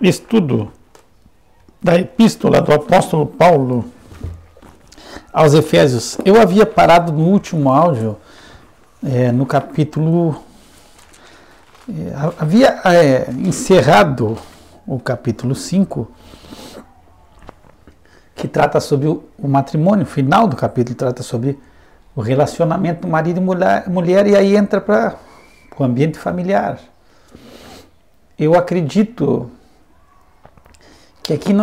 Estudo da Epístola do Apóstolo Paulo aos Efésios. Eu havia parado no último áudio, no capítulo... havia encerrado o capítulo 5, que trata sobre o matrimônio. O final do capítulo trata sobre o relacionamento do marido e mulher, e aí entra para o ambiente familiar. Eu acredito que aqui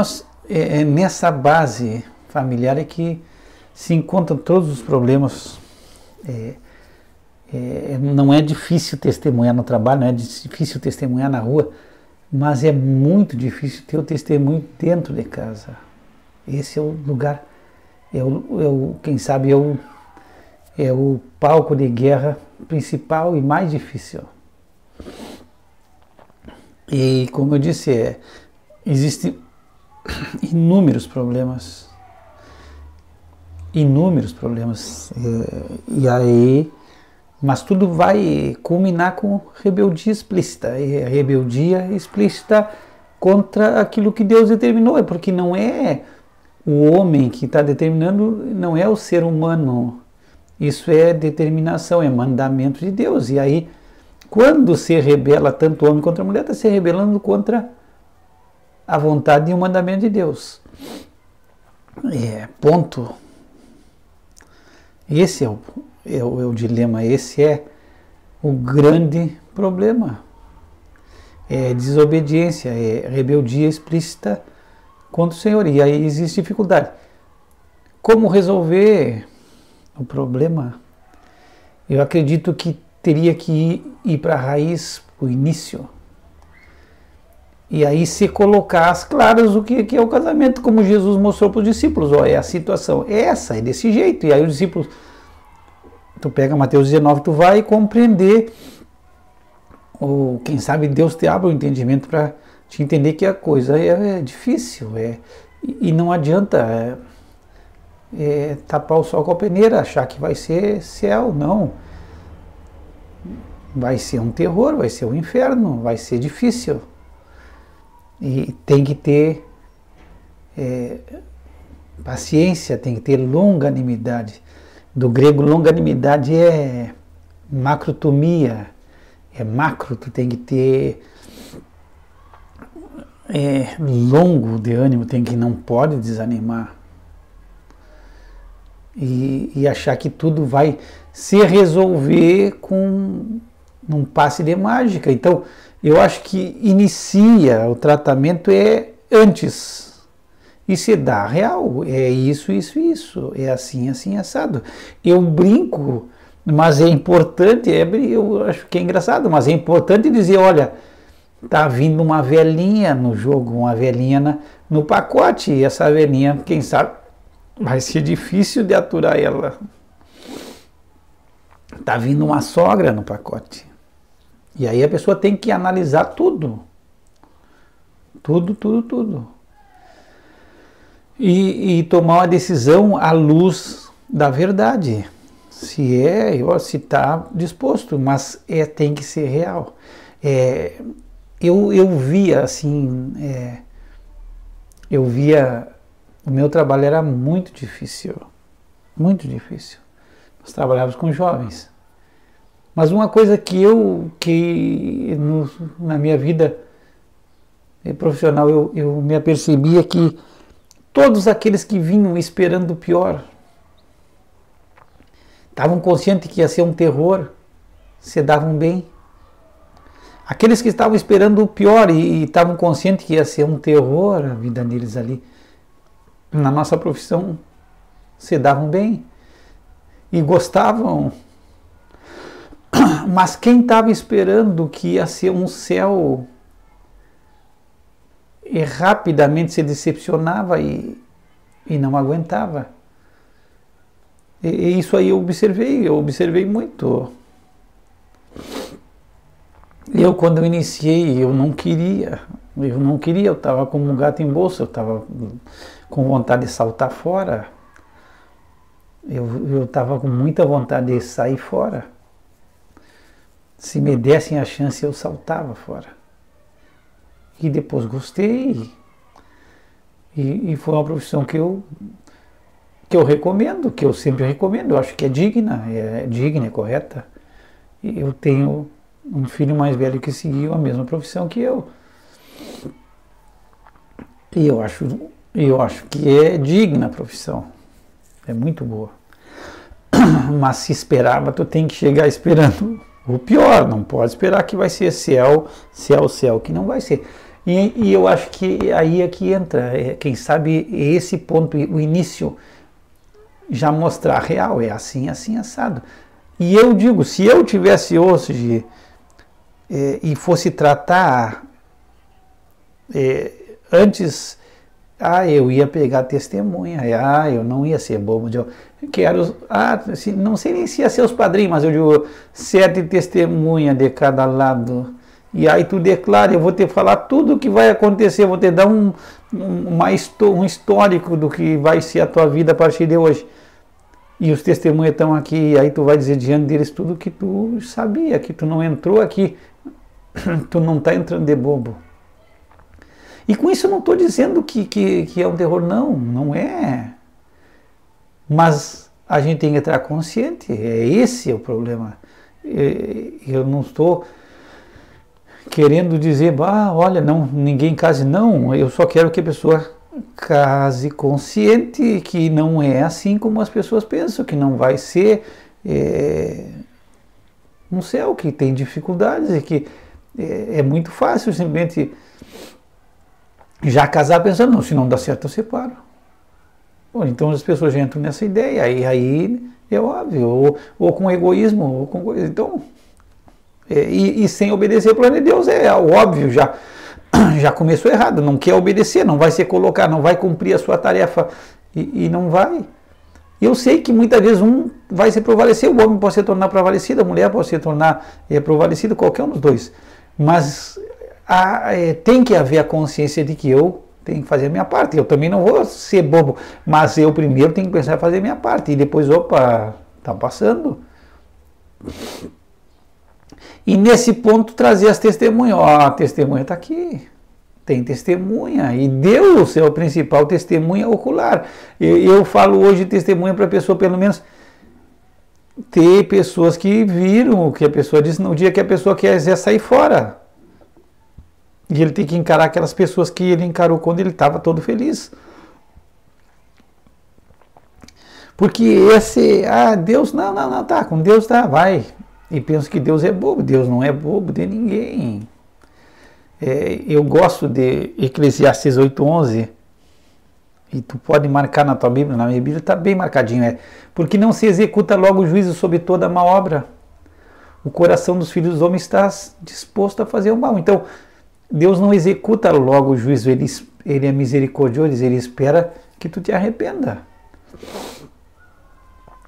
nessa base familiar é que se encontram todos os problemas. Não é difícil testemunhar no trabalho, não é difícil testemunhar na rua, mas é muito difícil ter o testemunho dentro de casa. Esse é o lugar, quem sabe é o palco de guerra principal e mais difícil. E como eu disse, existem inúmeros problemas, e aí, mas tudo vai culminar com rebeldia explícita, e a rebeldia explícita contra aquilo que Deus determinou, porque não é o homem que está determinando, não é o ser humano, isso é determinação, é mandamento de Deus. E aí, quando se rebela tanto o homem contra a mulher, está se rebelando contra a vontade e o mandamento de Deus. Ponto. Esse é o dilema, esse é o grande problema. É desobediência, é rebeldia explícita contra o Senhor. E aí existe dificuldade. Como resolver o problema? Eu acredito que teria que ir para a raiz, para o início. E aí se colocar às claras o que é o casamento, como Jesus mostrou para os discípulos. É a situação, é desse jeito. E aí os discípulos, tu pega Mateus 19, tu vai compreender, ou quem sabe Deus te abre o entendimento para te entender que a coisa é difícil, e não adianta tapar o sol com a peneira, achar que vai ser céu, não. Vai ser um terror, vai ser um inferno, vai ser difícil. E tem que ter paciência, tem que ter longanimidade. Do grego, longanimidade é macrotomia, macro, tu tem que ter longo de ânimo, não pode desanimar. E achar que tudo vai se resolver com um passe de mágica. Então, eu acho que inicia o tratamento antes. E se dá real, isso, é assim, assado. Eu brinco, mas é importante, eu acho que é engraçado, mas é importante dizer, olha, tá vindo uma velhinha no jogo, uma velhinha no pacote, e essa velhinha, quem sabe, vai ser difícil de aturar ela. Tá vindo uma sogra no pacote. E aí a pessoa tem que analisar tudo. Tudo. E tomar uma decisão à luz da verdade. Se está disposto, mas tem que ser real. Eu via assim, o meu trabalho era muito difícil. Nós trabalhávamos com jovens. Mas uma coisa na minha vida profissional eu me apercebia que todos aqueles que vinham esperando o pior, estavam conscientes que ia ser um terror, se davam bem. Aqueles que estavam esperando o pior e estavam conscientes que ia ser um terror a vida deles ali, na nossa profissão, se davam bem e gostavam. Mas quem estava esperando que ia ser um céu rapidamente se decepcionava e não aguentava. E isso aí eu observei muito. Quando eu iniciei, eu não queria, eu estava como um gato em bolsa, eu estava com vontade de saltar fora, eu estava com muita vontade de sair fora. Se me dessem a chance, eu saltava fora. e depois gostei. E foi uma profissão que eu recomendo, que eu sempre recomendo. Eu acho que é digna, é correta. E eu tenho um filho mais velho que seguiu a mesma profissão que eu. E eu acho que é digna a profissão. É muito boa. Mas se esperava, tu tem que chegar esperando o pior. Não pode esperar que vai ser céu, que não vai ser. E eu acho que aí é que entra, quem sabe esse ponto, o início, já mostrar a real, é assim, assado. E eu digo, se eu tivesse hoje e fosse tratar antes, eu ia pegar testemunha, eu não ia ser bobo, eu quero, não sei nem se ia ser os padrinhos, mas eu digo 7 testemunhas de cada lado. E aí tu declara, eu vou te falar tudo o que vai acontecer, eu vou te dar um histórico do que vai ser a tua vida a partir de hoje. E os testemunhos estão aqui, e aí tu vai dizer diante deles tudo que tu sabia, que tu não entrou aqui, tu não está entrando de bobo. E com isso eu não estou dizendo que é um terror, não é. Mas a gente tem que entrar consciente, esse é o problema. Eu não estou querendo dizer, olha, não, ninguém case, não. Eu só quero que a pessoa case consciente que não é assim como as pessoas pensam, que não vai ser um céu, que tem dificuldades e que é muito fácil simplesmente já casar pensando, não, se não dá certo eu separo. Bom, então as pessoas já entram nessa ideia, aí é óbvio, ou com egoísmo, ou com coisa. Então, e sem obedecer ao plano de Deus, é óbvio, já começou errado, não quer obedecer, não vai se colocar, não vai cumprir a sua tarefa e não vai. Eu sei que muitas vezes um vai se prevalecer, o homem pode se tornar prevalecido, a mulher pode se tornar prevalecida, qualquer um dos dois. Mas tem que haver a consciência de que eu tenho que fazer a minha parte. Eu também não vou ser bobo, mas eu primeiro tenho que pensar em fazer a minha parte. E depois, opa, tá passando. E nesse ponto trazer as testemunhas. A testemunha está aqui. Tem testemunha. E Deus é o principal testemunha ocular. Eu falo hoje testemunha para a pessoa, pelo menos, ter pessoas que viram o que a pessoa disse no dia que a pessoa quiser sair fora. E ele tem que encarar aquelas pessoas que ele encarou quando ele estava todo feliz. Porque Deus, não, tá, com Deus tá, vai. E penso que Deus é bobo. Deus não é bobo de ninguém. Eu gosto de Eclesiastes 8:11. E tu pode marcar na tua Bíblia, na minha Bíblia está bem marcadinho. Porque não se executa logo o juízo sobre toda a má obra. O coração dos filhos dos homens está disposto a fazer o mal. Então, Deus não executa logo o juízo, ele é misericordioso, ele espera que tu te arrependa.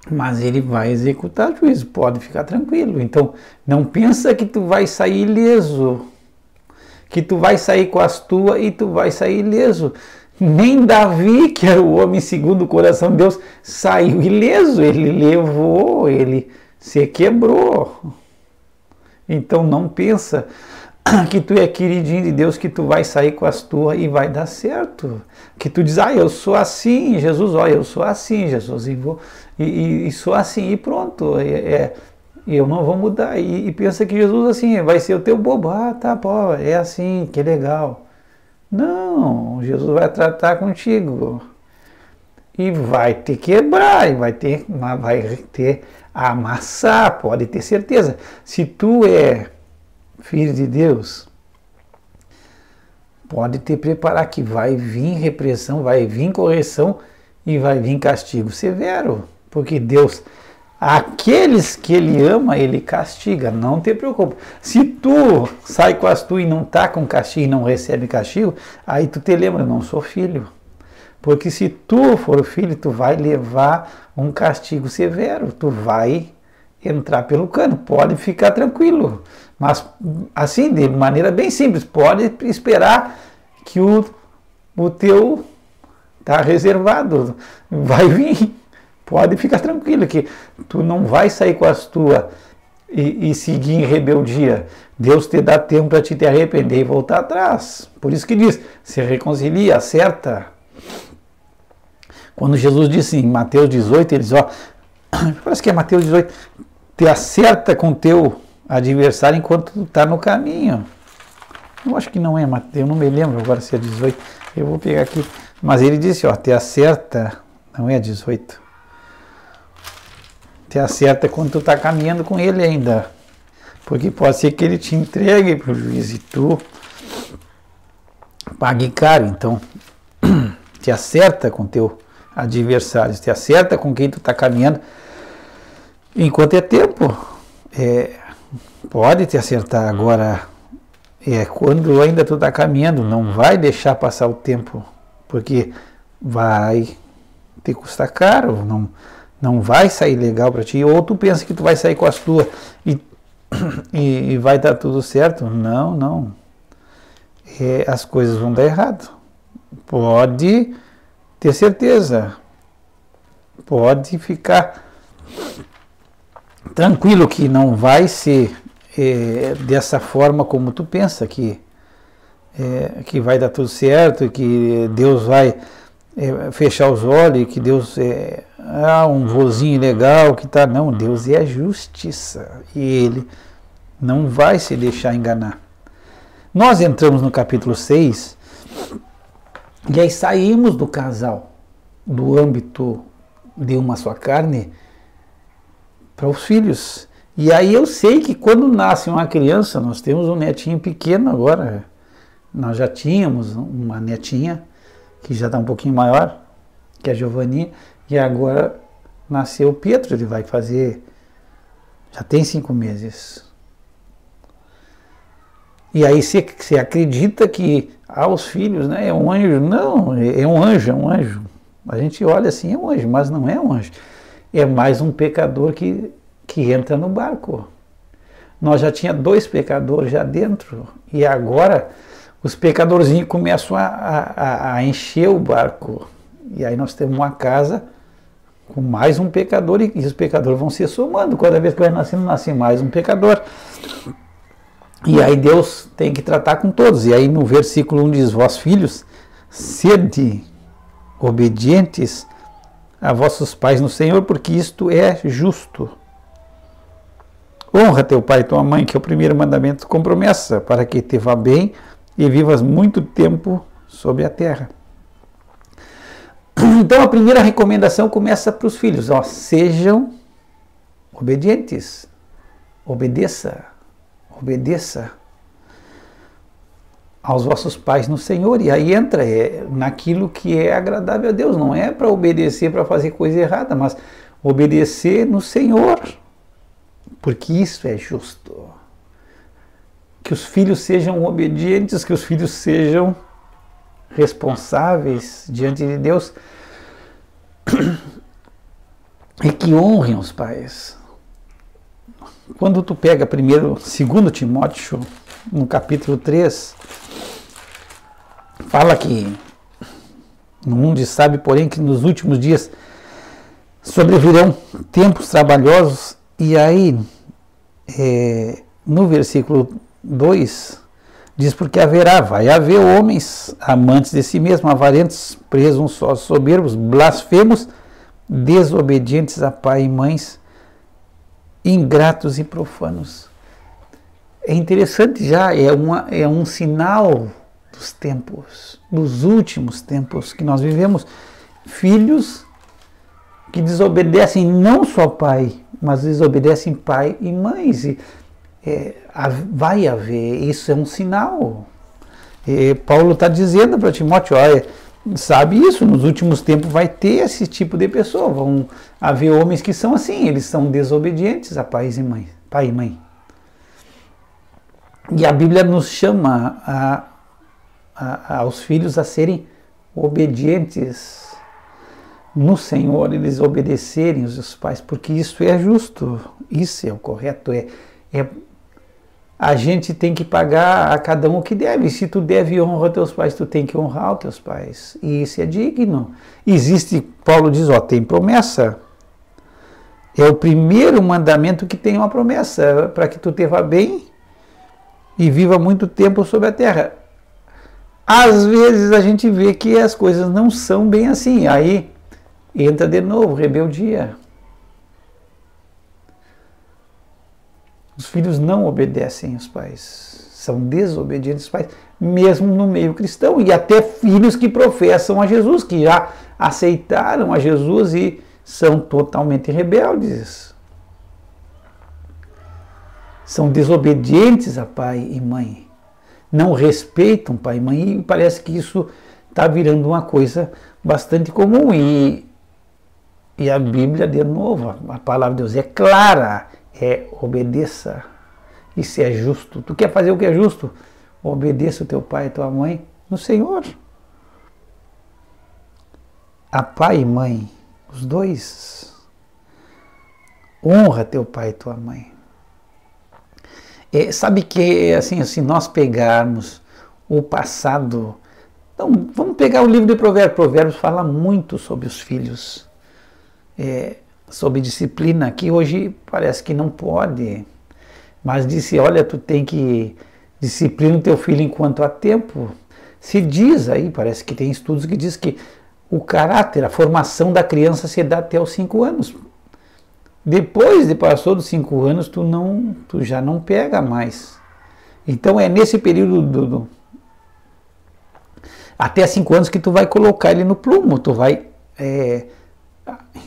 Mas ele vai executar o juízo, pode ficar tranquilo. Então, não pensa que tu vai sair ileso, que tu vai sair com as tuas e tu vai sair ileso. Nem Davi, que era o homem segundo o coração de Deus, saiu ileso, ele levou, ele se quebrou. Então, não pensa que tu é queridinho de Deus, que tu vai sair com as tuas e vai dar certo. Que tu diz, eu sou assim, Jesus, eu sou assim, Jesus, e sou assim, e pronto, eu não vou mudar. E pensa que Jesus, assim, vai ser o teu bobo. Tá, pô, é assim, que legal. Não, Jesus vai tratar contigo. E vai te quebrar, e vai ter amassar, pode ter certeza. Se tu é filho de Deus, pode te preparar que vai vir repressão, vai vir correção e vai vir castigo severo, porque Deus, aqueles que Ele ama, Ele castiga, não te preocupa. Se tu sai com as tuas e não está com castigo e não recebe castigo, aí tu te lembra, não sou filho. Porque se tu for filho, tu vai levar um castigo severo, tu vai entrar pelo cano, pode ficar tranquilo. Mas assim, de maneira bem simples, pode esperar que o teu está reservado, vai vir, pode ficar tranquilo, que tu não vai sair com as tuas e seguir em rebeldia. Deus te dá tempo para te arrepender e voltar atrás. Por isso que diz, se reconcilia, acerta. Quando Jesus disse em Mateus 18, ele diz, ó, parece que é Mateus 18, te acerta com teu adversário enquanto tu está no caminho. Eu acho que não é Mateus, eu não me lembro agora se é 18, eu vou pegar aqui. Mas ele disse, ó, te acerta, não é 18. Te acerta quando tu está caminhando com ele ainda. Porque pode ser que ele te entregue para o juiz e tu pague caro. Então, te acerta com teu adversário, te acerta com quem tu está caminhando enquanto é tempo. Pode te acertar agora. Quando ainda tu está caminhando, não vai deixar passar o tempo, porque vai te custar caro, não vai sair legal para ti, ou tu pensa que tu vai sair com as tuas e vai dar tudo certo. Não. As coisas vão dar errado. Pode ter certeza. Pode ficar tranquilo que não vai ser dessa forma como tu pensa, que vai dar tudo certo, que Deus vai fechar os olhos, que Deus um vozinho legal, que tá. Não, Deus é a justiça e Ele não vai se deixar enganar. Nós entramos no capítulo 6 e aí saímos do casal, do âmbito de uma só carne, para os filhos. E aí eu sei que quando nasce uma criança, nós temos um netinho pequeno agora, nós já tínhamos uma netinha, que já está um pouquinho maior, que é a Giovanninha, e agora nasceu o Pedro, ele vai fazer, já tem 5 meses. E aí você acredita que os filhos, né, é um anjo? Não, é um anjo. A gente olha assim, é um anjo, mas não é um anjo. É mais um pecador que entra no barco. Nós já tinha 2 pecadores já dentro, e agora os pecadorzinhos começam a encher o barco. E aí nós temos uma casa com mais um pecador, e os pecadores vão se somando. Cada vez que vai nascendo, nasce mais um pecador. E aí Deus tem que tratar com todos. E aí no versículo 1 diz, vós filhos, sede obedientes a vossos pais no Senhor, porque isto é justo. Honra teu pai e tua mãe, que é o primeiro mandamento com promessa, para que te vá bem e vivas muito tempo sobre a terra. Então a primeira recomendação começa para os filhos, sejam obedientes, obedeça aos vossos pais no Senhor. E aí entra naquilo que é agradável a Deus, não é para obedecer para fazer coisa errada, mas obedecer no Senhor, porque isso é justo. Que os filhos sejam obedientes, que os filhos sejam responsáveis diante de Deus e que honrem os pais. Quando tu pega primeiro, 2 Timóteo, no capítulo 3, fala que no mundo sabe, porém, que nos últimos dias sobrevirão tempos trabalhosos. E aí, no versículo 2, diz, porque vai haver homens amantes de si mesmos, avarentos, presunçosos, soberbos, blasfemos, desobedientes a pai e mães, ingratos e profanos. É interessante já, é um sinal dos tempos, dos últimos tempos que nós vivemos, filhos que desobedecem não só pai, mas desobedecem pai e mães. Vai haver, isso é um sinal. Paulo está dizendo para Timóteo, sabe isso, nos últimos tempos vai ter esse tipo de pessoa, vão haver homens que são assim, eles são desobedientes a pai e mãe. E a Bíblia nos chama aos filhos a serem obedientes no Senhor, eles obedecerem os seus pais, porque isso é justo, isso é o correto, a gente tem que pagar a cada um o que deve. Se tu deve honra aos teus pais, tu tem que honrar os teus pais. E isso é digno. Paulo diz, tem promessa. É o primeiro mandamento que tem uma promessa, para que tu te vá bem e viva muito tempo sobre a terra. Às vezes a gente vê que as coisas não são bem assim, aí entra de novo rebeldia. Os filhos não obedecem os pais, são desobedientes aos pais, mesmo no meio cristão, e até filhos que professam a Jesus, que já aceitaram a Jesus e são totalmente rebeldes. São desobedientes a pai e mãe. Não respeitam pai e mãe, e parece que isso está virando uma coisa bastante comum. E a Bíblia, de novo, a palavra de Deus é clara, obedeça. Isso é justo. Tu quer fazer o que é justo? Obedeça o teu pai e tua mãe no Senhor. A pai e mãe, os dois. Honra teu pai e tua mãe. Sabe que, assim, se nós pegarmos o passado... Então, vamos pegar o livro de Provérbios. Provérbios fala muito sobre os filhos. Sobre disciplina, que hoje parece que não pode. Mas disse, olha, tu tem que disciplinar o teu filho enquanto há tempo. Se diz aí, parece que tem estudos que diz que o caráter, a formação da criança se dá até os 5 anos. Depois de passou dos 5 anos, tu já não pega mais. Então é nesse período até 5 anos que tu vai colocar ele no plumo, tu vai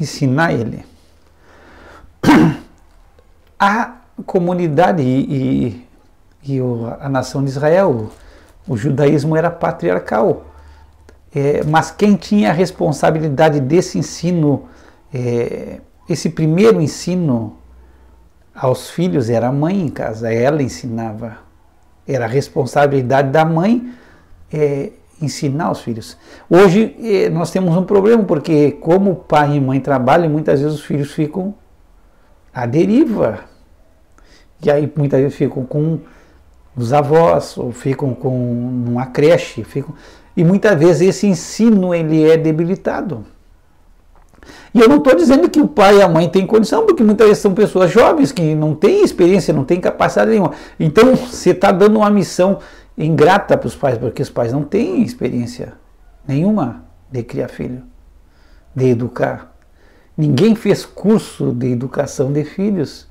ensinar ele. A comunidade e a nação de Israel, o judaísmo era patriarcal. Mas quem tinha a responsabilidade desse ensino, esse primeiro ensino aos filhos era a mãe em casa, ela ensinava. Era a responsabilidade da mãe ensinar os filhos. Hoje nós temos um problema, porque como pai e mãe trabalham, muitas vezes os filhos ficam à deriva. E aí muitas vezes ficam com os avós, ou ficam com uma creche, e muitas vezes esse ensino ele é debilitado. E eu não estou dizendo que o pai e a mãe têm condição, porque muitas vezes são pessoas jovens que não têm experiência, não têm capacidade nenhuma. Então você está dando uma missão ingrata para os pais, porque os pais não têm experiência nenhuma de criar filho, de educar. Ninguém fez curso de educação de filhos.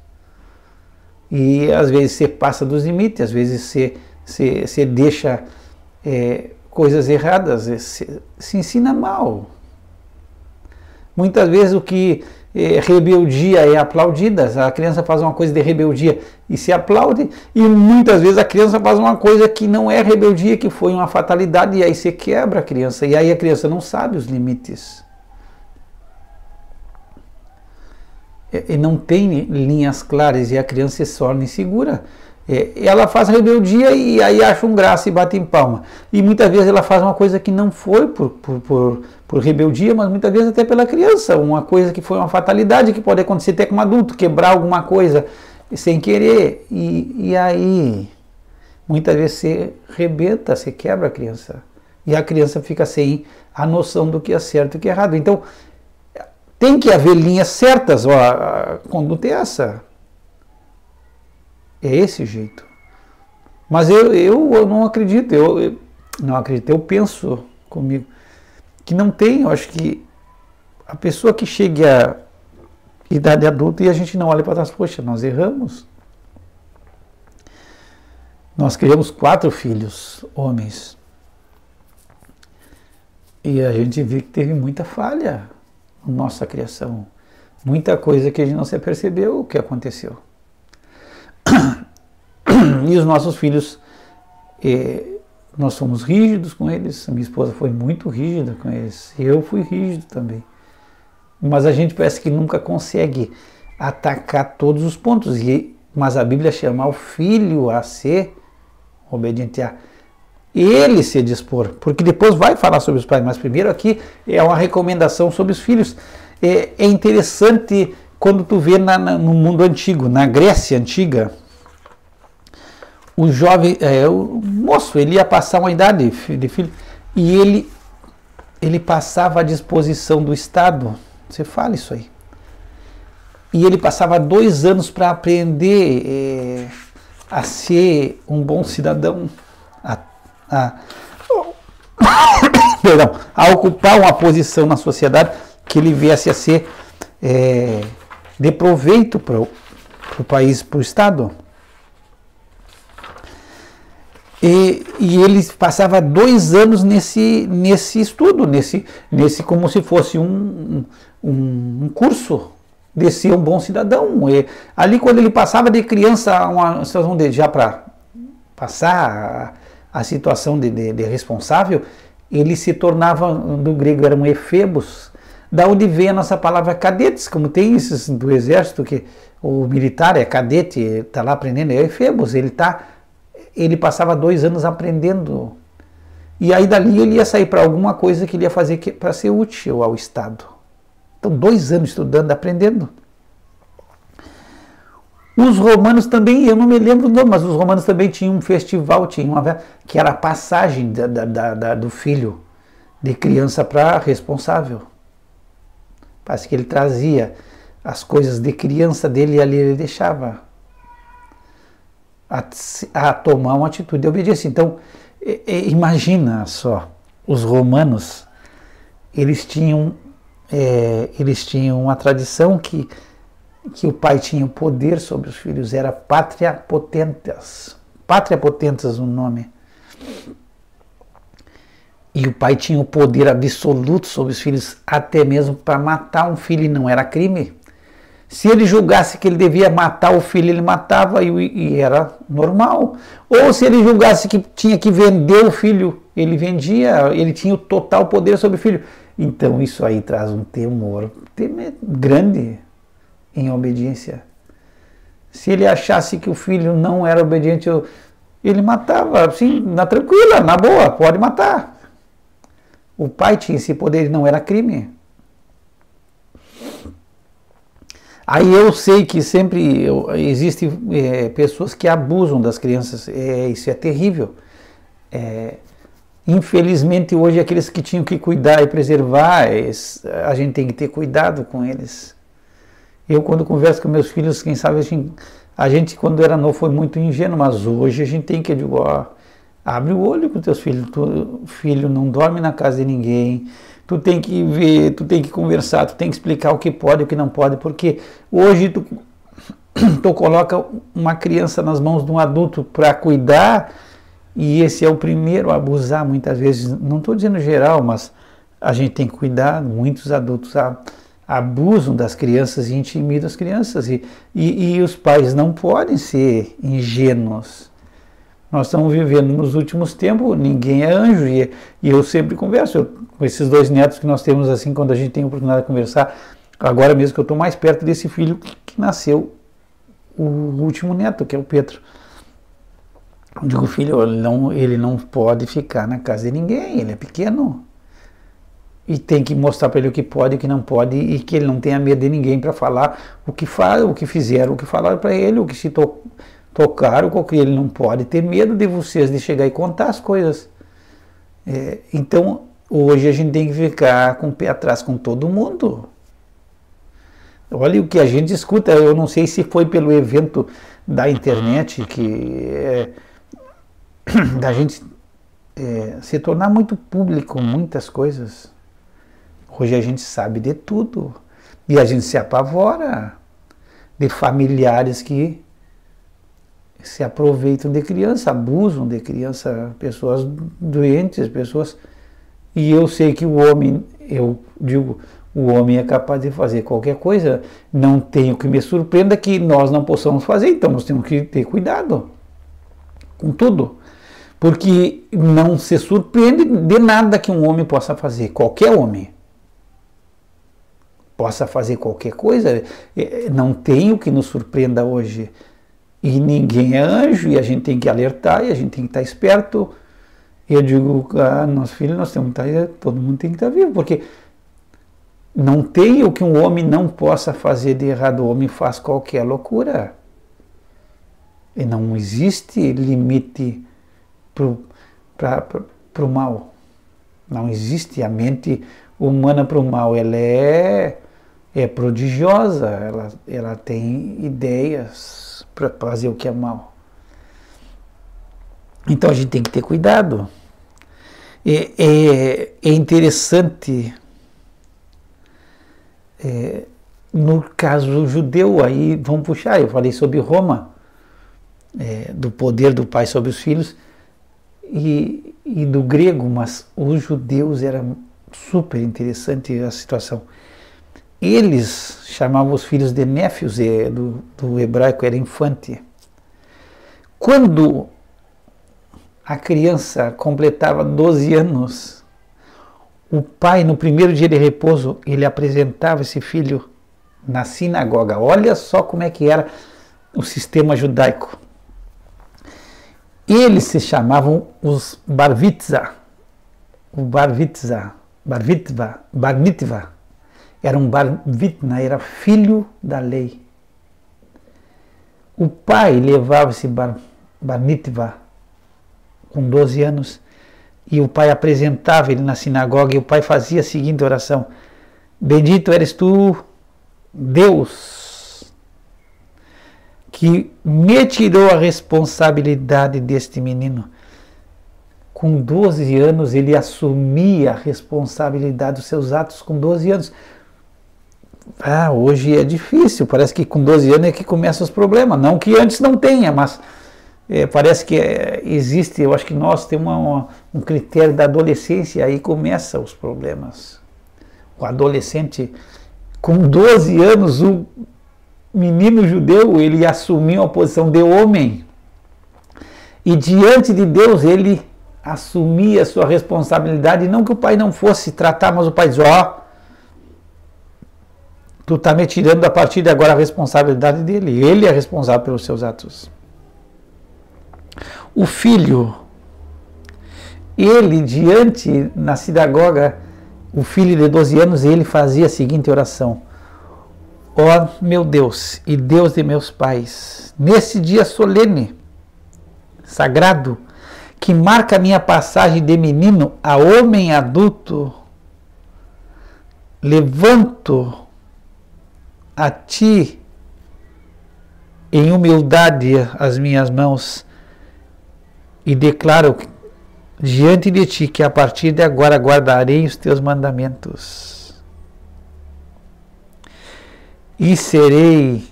E às vezes você passa dos limites, às vezes você deixa coisas erradas, se ensina mal. Muitas vezes o que rebeldia é aplaudida, a criança faz uma coisa de rebeldia e se aplaude, e muitas vezes a criança faz uma coisa que não é rebeldia, que foi uma fatalidade, e aí você quebra a criança, e aí a criança não sabe os limites. E não tem linhas claras, e a criança se torna insegura. Ela faz rebeldia e aí acha um graça e bate em palma. E muitas vezes ela faz uma coisa que não foi por rebeldia, mas muitas vezes até pela criança. Uma coisa que foi uma fatalidade, que pode acontecer até com um adulto, quebrar alguma coisa sem querer. E aí, muitas vezes você rebenta, você quebra a criança. E a criança fica sem a noção do que é certo e o que é errado. Então, tem que haver linhas certas. A conduta é essa. É esse jeito. Mas eu não acredito, eu não acredito, eu penso comigo que não tem. Eu acho que a pessoa que chegue à idade adulta e a gente não olha para trás, poxa, nós erramos. Nós criamos 4 filhos, homens. E a gente vê que teve muita falha na nossa criação. Muita coisa que a gente não se apercebeu o que aconteceu. E os nossos filhos, nós somos rígidos com eles. Minha esposa foi muito rígida com eles. Eu fui rígido também. Mas a gente parece que nunca consegue atacar todos os pontos. Mas a Bíblia chama o filho a ser obediente, a ele se dispor. Porque depois vai falar sobre os pais. Mas primeiro aqui é uma recomendação sobre os filhos. É interessante quando tu vê no mundo antigo, na Grécia antiga, o jovem, o moço, ele ia passar uma idade de filho e ele passava à disposição do Estado. Você fala isso aí. e ele passava 2 anos para aprender a ser um bom cidadão, perdão, a ocupar uma posição na sociedade que ele viesse a ser de proveito para o país, para o Estado. E ele passava 2 anos nesse estudo, nesse como se fosse um curso de ser um bom cidadão. E ali, quando ele passava de criança a uma situação já para passar a situação de responsável, ele se tornava, do grego eram efebos, da onde vem a nossa palavra cadetes, como tem esses do exército, que o militar é cadete, está lá aprendendo, é efebos, ele passava 2 anos aprendendo, e aí dali ele ia sair para alguma coisa que ele ia fazer para ser útil ao Estado. Então 2 anos estudando, aprendendo. Os romanos também, eu não me lembro do nome, mas os romanos também tinham um festival, que era a passagem do filho de criança para responsável. Parece que ele trazia as coisas de criança dele e ali ele deixava a tomar uma atitude de obediência. Então, imagina só, os romanos, eles tinham uma tradição que o pai tinha o poder sobre os filhos, era pátria potentes o nome. E o pai tinha o poder absoluto sobre os filhos, até mesmo para matar um filho, e não era crime. Se ele julgasse que ele devia matar o filho, ele matava e era normal. Ou se ele julgasse que tinha que vender o filho, ele vendia, ele tinha o total poder sobre o filho. Então isso aí traz um temor grande em obediência. Se ele achasse que o filho não era obediente, ele matava, assim, na tranquila, na boa, pode matar. O pai tinha esse poder e não era crime. Aí eu sei que sempre existem pessoas que abusam das crianças, isso é terrível. Infelizmente hoje aqueles que tinham que cuidar e preservar, a gente tem que ter cuidado com eles. Eu quando converso com meus filhos, quem sabe a gente quando era novo foi muito ingênuo, mas hoje a gente tem que, abre o olho com teus filhos, filho não dorme na casa de ninguém, tu tem que ver, tu tem que conversar, tu tem que explicar o que pode e o que não pode, porque hoje tu coloca uma criança nas mãos de um adulto para cuidar, e esse é o primeiro a abusar muitas vezes, não estou dizendo geral, mas a gente tem que cuidar, muitos adultos abusam das crianças e intimidam as crianças, e os pais não podem ser ingênuos. Nós estamos vivendo nos últimos tempos, ninguém é anjo, e eu sempre converso com esses 2 netos que nós temos, assim, quando a gente tem a oportunidade de conversar, agora mesmo que eu estou mais perto desse filho que nasceu, o último neto, que é o Pedro. Eu digo, filho, ele não pode ficar na casa de ninguém, ele é pequeno. E tem que mostrar para ele o que pode e o que não pode, e que ele não tenha medo de ninguém para falar o que faz, o que fizeram, o que falaram para ele, o que se tocaram, o que ele não pode ter medo de vocês, de chegar e contar as coisas. Então, hoje a gente tem que ficar com o pé atrás com todo mundo. Olha o que a gente escuta, eu não sei se foi pelo evento da internet, da gente se tornar muito público muitas coisas. Hoje a gente sabe de tudo. E a gente se apavora de familiares que se aproveitam de criança, abusam de criança, pessoas doentes, pessoas... E eu sei que o homem, eu digo, o homem é capaz de fazer qualquer coisa, não tem o que me surpreenda que nós não possamos fazer, então nós temos que ter cuidado com tudo. Porque não se surpreende de nada que um homem possa fazer, qualquer homem possa fazer qualquer coisa, não tem o que nos surpreenda hoje. E ninguém é anjo, e a gente tem que alertar, e a gente tem que estar esperto. Eu digo, nosso filho, nós temos que estar, todo mundo tem que estar vivo, porque não tem o que um homem não possa fazer de errado, o homem faz qualquer loucura. E não existe limite para o mal. Não existe a mente humana para o mal, ela é é prodigiosa, ela tem ideias para fazer o que é mal. Então a gente tem que ter cuidado. É interessante, no caso judeu, aí vamos puxar, eu falei sobre Roma, do poder do pai sobre os filhos, e do grego, mas os judeus era super interessante a situação. Eles chamavam os filhos de néfios, do hebraico era infante. Quando a criança completava 12 anos, o pai, no primeiro dia de repouso, ele apresentava esse filho na sinagoga. Olha só como é que era o sistema judaico. Eles se chamavam os bar mitva. Era um bar vitna, era filho da lei. O pai levava esse bar mitva com 12 anos, e o pai apresentava ele na sinagoga, e o pai fazia a seguinte oração: bendito eres tu, Deus, que me tirou a responsabilidade deste menino. Com 12 anos ele assumia a responsabilidade dos seus atos, com 12 anos. Hoje é difícil, parece que com 12 anos é que começam os problemas, não que antes não tenha, mas parece que existe, eu acho que nós temos um critério da adolescência, aí começam os problemas. O adolescente, com 12 anos, o menino judeu, ele assumiu a posição de homem, e diante de Deus ele assumia a sua responsabilidade, não que o pai não fosse tratar, mas o pai diz: tu está me tirando a partir de agora a responsabilidade dele, ele é responsável pelos seus atos. O filho, ele diante, na sinagoga, o filho de 12 anos, ele fazia a seguinte oração: ó meu Deus e Deus de meus pais, nesse dia solene, sagrado, que marca a minha passagem de menino a homem adulto, levanto a ti em humildade as minhas mãos e declaro diante de ti que a partir de agora guardarei os teus mandamentos e serei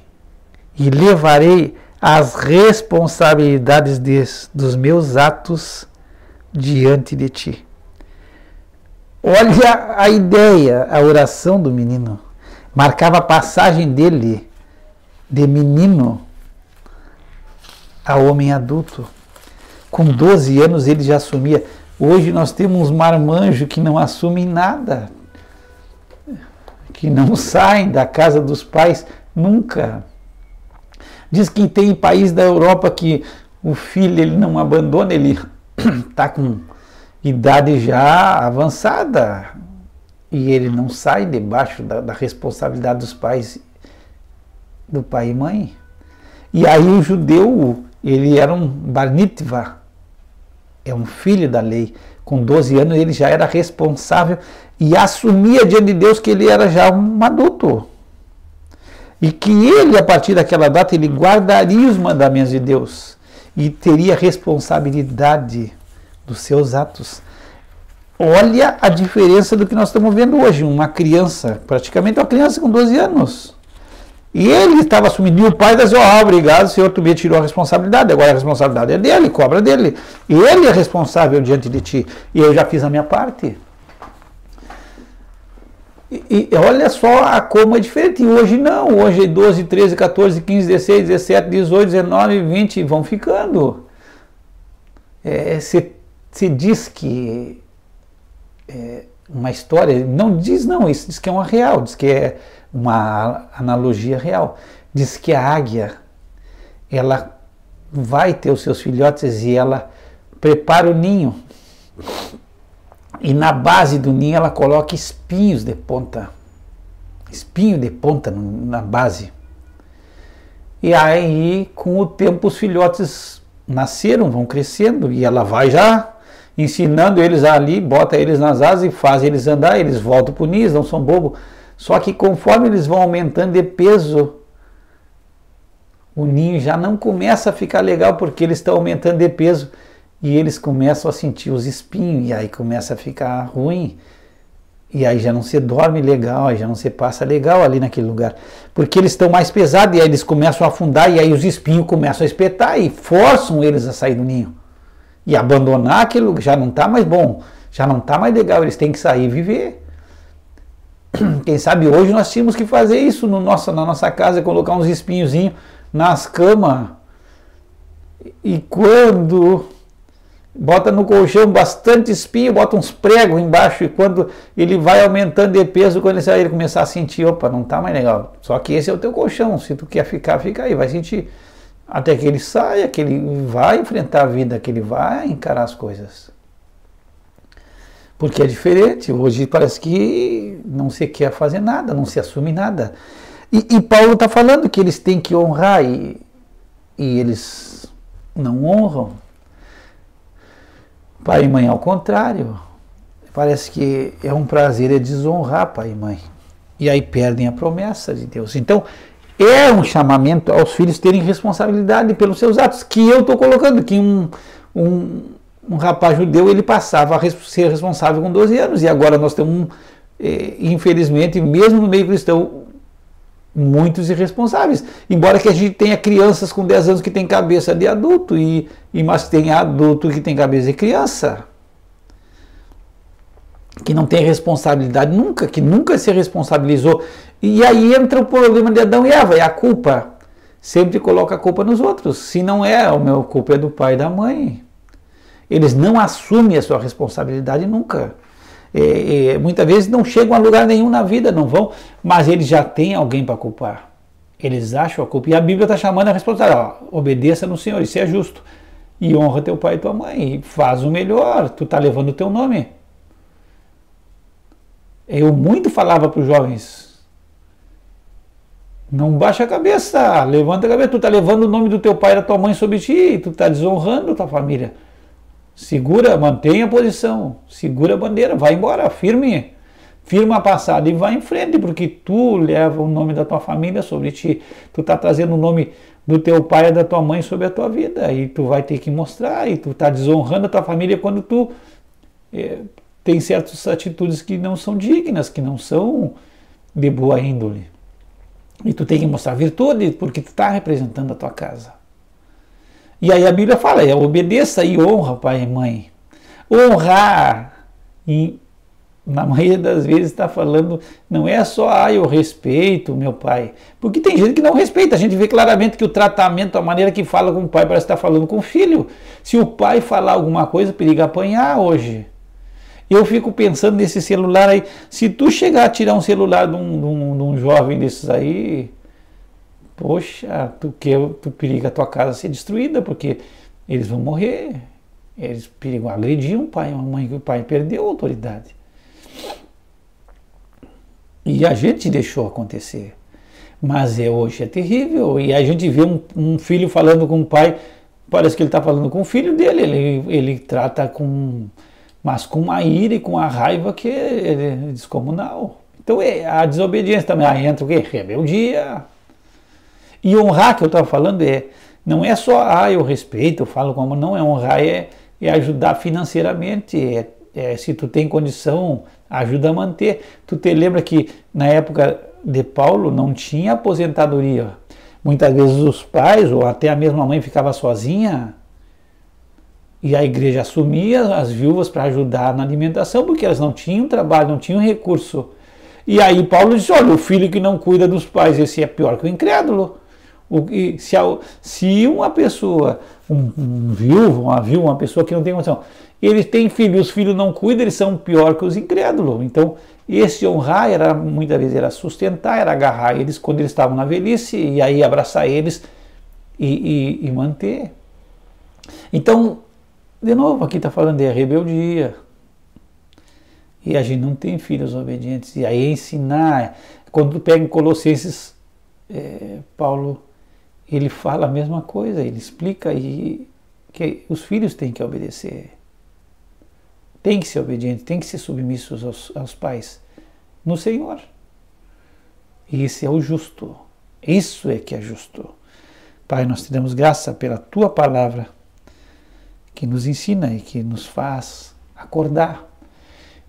e levarei as responsabilidades dos meus atos diante de ti. Olha a ideia, a oração do menino. Marcava a passagem dele de menino a homem adulto. Com 12 anos ele já assumia. Hoje nós temos uns marmanjos que não assumem nada, que não saem da casa dos pais nunca. Diz que tem país da Europa que o filho ele não abandona, ele está com idade já avançada e ele não sai debaixo da responsabilidade dos pais, do pai e mãe. E aí o judeu, ele era um bar mitva, é um filho da lei. Com 12 anos ele já era responsável e assumia diante de Deus que ele era já um adulto. E que ele, a partir daquela data, ele guardaria os mandamentos de Deus e teria responsabilidade dos seus atos. Olha a diferença do que nós estamos vendo hoje. Uma criança, praticamente uma criança com 12 anos. E ele estava assumindo, e o pai dizia: obrigado, Senhor, tu me tirou a responsabilidade, agora a responsabilidade é dele, cobra dele. Ele é responsável diante de ti, e eu já fiz a minha parte. E olha só como é diferente. E hoje não, hoje é 12, 13, 14, 15, 16, 17, 18, 19, 20, vão ficando. Se diz que uma história, não diz não, isso diz que é uma real, diz que é uma analogia real. Diz que a águia, ela vai ter os seus filhotes e ela prepara o ninho. E na base do ninho ela coloca espinhos de ponta. Espinho de ponta na base. E aí, com o tempo, os filhotes nasceram, vão crescendo, e ela vai já ensinando eles ali, bota eles nas asas e faz eles andar, eles voltam para o ninho, não são bobos. Só que conforme eles vão aumentando de peso, o ninho já não começa a ficar legal, porque eles estão aumentando de peso e eles começam a sentir os espinhos, e aí começa a ficar ruim, e aí já não se dorme legal, aí já não se passa legal ali naquele lugar, porque eles estão mais pesados, e aí eles começam a afundar, e aí os espinhos começam a espetar e forçam eles a sair do ninho e abandonar aquele lugar. Já não está mais bom, já não está mais legal, eles têm que sair e viver. Quem sabe hoje nós tínhamos que fazer isso na nossa casa, colocar uns espinhozinhos nas camas, e quando bota no colchão bastante espinho, bota uns pregos embaixo, e quando ele vai aumentando de peso, quando ele começar a sentir, opa, não está mais legal. Só que esse é o teu colchão, se tu quer ficar, fica aí, vai sentir até que ele saia, que ele vai enfrentar a vida, que ele vai encarar as coisas. Porque é diferente, hoje parece que não se quer fazer nada, não se assume nada. E Paulo está falando que eles têm que honrar, e eles não honram. Pai e mãe, ao contrário, parece que é um prazer desonrar pai e mãe. E aí perdem a promessa de Deus. Então, é um chamamento aos filhos terem responsabilidade pelos seus atos, que eu estou colocando, que um rapaz judeu, ele passava a ser responsável com 12 anos, e agora nós temos, infelizmente, mesmo no meio cristão, muitos irresponsáveis. Embora que a gente tenha crianças com 10 anos que tem cabeça de adulto, mas tem adulto que tem cabeça de criança, que não tem responsabilidade nunca, que nunca se responsabilizou. E aí entra o problema de Adão e Eva, é a culpa. Sempre coloca a culpa nos outros. Se não é, a culpa é do pai e da mãe. Eles não assumem a sua responsabilidade nunca. Muitas vezes não chegam a lugar nenhum na vida, não vão, mas eles já têm alguém para culpar. Eles acham a culpa. E a Bíblia está chamando a responsabilidade. Obedeça no Senhor, isso é justo. E honra teu pai e tua mãe. E faz o melhor. Tu está levando o teu nome. Eu muito falava para os jovens: não baixa a cabeça, levanta a cabeça. Tu está levando o nome do teu pai e da tua mãe sobre ti. Tu está desonrando a tua família. Segura, mantenha a posição, segura a bandeira, vai embora, firma a passada e vai em frente, porque tu leva o nome da tua família sobre ti, tu está trazendo o nome do teu pai e da tua mãe sobre a tua vida, e tu vai ter que mostrar, e tu está desonrando a tua família quando tu tem certas atitudes que não são dignas, que não são de boa índole, e tu tem que mostrar virtude, porque tu está representando a tua casa. E aí a Bíblia fala, obedeça e honra pai e mãe. Honrar, e na maioria das vezes está falando, não é só, eu respeito meu pai. Porque tem gente que não respeita, a gente vê claramente que o tratamento, a maneira que fala com o pai parece estar falando com o filho. Se o pai falar alguma coisa, periga apanhar hoje. Eu fico pensando nesse celular aí, se tu chegar a tirar um celular de um jovem desses aí, poxa, tu periga a tua casa ser destruída, porque eles vão morrer. Eles perigam agredir um pai e uma mãe, que o pai perdeu a autoridade. E a gente deixou acontecer. Mas hoje é terrível. E a gente vê um filho falando com o pai, parece que ele está falando com o filho dele. Ele trata mas com uma ira e com a raiva que é descomunal. Então a desobediência também. Aí entra o quê? Rebeldia. E honrar, que eu estava falando, não é só, eu respeito, eu falo como, não é honrar, é ajudar financeiramente, se tu tem condição, ajuda a manter. Tu te lembra que na época de Paulo não tinha aposentadoria. Muitas vezes os pais, ou até a mesma mãe, ficava sozinha, e a igreja assumia as viúvas para ajudar na alimentação, porque elas não tinham trabalho, não tinham recurso. E aí Paulo disse, olha, o filho que não cuida dos pais, esse é pior que o incrédulo. Se uma pessoa, um viúvo, uma pessoa que não tem condição, eles têm filhos, os filhos não cuidam, eles são pior que os incrédulos. Então, esse honrar muitas vezes era sustentar, era agarrar eles quando eles estavam na velhice, e aí abraçar eles e manter. Então, de novo, aqui está falando de rebeldia. E a gente não tem filhos obedientes. E aí ensinar, quando tu pega em Colossenses, Paulo, ele fala a mesma coisa, ele explica que os filhos têm que obedecer, têm que ser obedientes, têm que ser submissos aos pais no Senhor. E esse é o justo. Isso é que é justo. Pai, nós te damos graça pela tua palavra, que nos ensina e que nos faz acordar.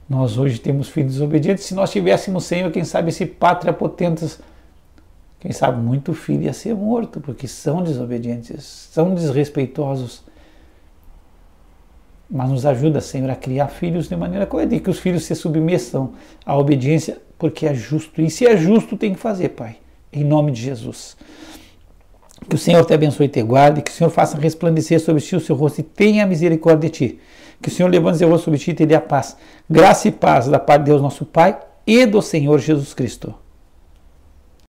Nós hoje temos filhos desobedientes. Se nós tivéssemos, Senhor, quem sabe esse pátria potentas, quem sabe muito filho ia ser morto, porque são desobedientes, são desrespeitosos. Mas nos ajuda, Senhor, a criar filhos de maneira correta e que os filhos se submetam à obediência, porque é justo. E se é justo, tem que fazer, Pai. Em nome de Jesus. Que o Senhor te abençoe e te guarde, que o Senhor faça resplandecer sobre ti o seu rosto e tenha misericórdia de ti. Que o Senhor levante seu rosto sobre ti e te dê a paz. Graça e paz da parte de Deus nosso Pai e do Senhor Jesus Cristo.